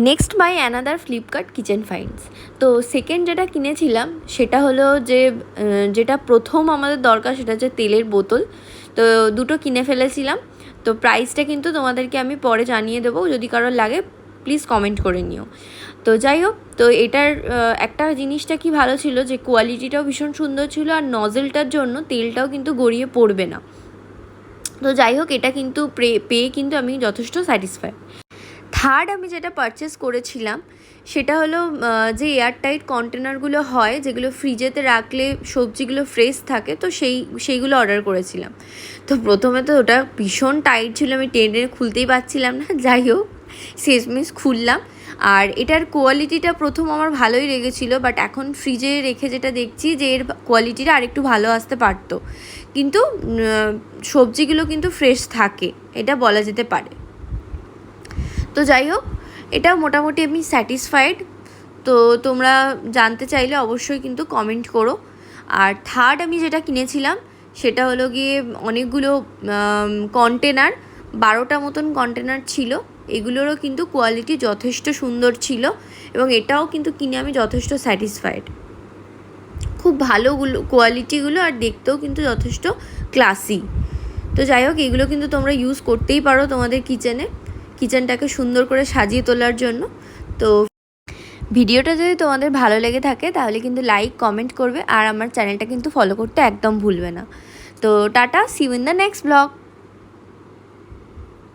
Next by another Flipkart kitchen finds. তো second যেটা কিনেছিলাম সেটা হলো যে যেটা প্রথম আমাদের দরকার সেটা হচ্ছে তেলের বোতল। তো দুটো কিনে ফেলেছিলাম। তো প্রাইসটা কিন্তু তোমাদেরকে আমি পরে জানিয়ে দেবো, যদি কারোর লাগে প্লিজ কমেন্ট করে নিও। তো যাই হোক, তো এটার একটা জিনিসটা কি ভালো ছিল যে কোয়ালিটিটাও ভীষণ সুন্দর ছিল, আর নজেলটার জন্য তেলটাও কিন্তু গড়িয়ে পড়বে না। তো যাই হোক, এটা কিন্তু পেয়ে কিন্তু আমি যথেষ্ট স্যাটিসফাই। থার্ড আমি যেটা পারচেস করেছিলাম সেটা হলো যে এয়ারটাইট কন্টেনারগুলো হয়, যেগুলো ফ্রিজেতে রাখলে সবজিগুলো ফ্রেশ থাকে, তো সেইগুলো অর্ডার করেছিলাম। তো প্রথমে তো ওটা ভীষণ টাইট ছিল, আমি টেনে খুলতেই পারছিলাম না। যাই হোক, শেষমেশ খুললাম। আর এটার কোয়ালিটিটা প্রথম আমার ভালোই লেগেছিল, বাট এখন ফ্রিজে রেখে যেটা দেখছি যে এর কোয়ালিটিটা আরেকটু ভালো আসতে পারতো, কিন্তু সবজিগুলো কিন্তু ফ্রেশ থাকে, এটা বলা যেতে পারে। তো যাই হোক, এটা মোটামুটি আমি স্যাটিসফাইড। তো তোমরা জানতে চাইলে অবশ্যই কিন্তু কমেন্ট করো। আর থার্ড আমি যেটা কিনেছিলাম সেটা হলো গিয়ে অনেকগুলো কন্টেনার, 12টা মতন কন্টেনার ছিল। এগুলোরও কিন্তু কোয়ালিটি যথেষ্ট সুন্দর ছিল, এবং এটাও কিন্তু কিনে আমি যথেষ্ট স্যাটিসফাইড। খুব ভালোগুলো কোয়ালিটিগুলো, আর দেখতেও কিন্তু যথেষ্ট ক্লাসি। তো যাই হোক, এগুলো কিন্তু তোমরা ইউজ করতেই পারো তোমাদের কিচেনটাকে সুন্দর করে সাজিয়ে তোলার জন্য। তো ভিডিওটা যদি তোমাদের ভালো লেগে থাকে তাহলে কিন্তু লাইক কমেন্ট করবে, আর আমার চ্যানেলটা কিন্তু ফলো করতে একদম ভুলবে না। তো tata, see you in the next blog.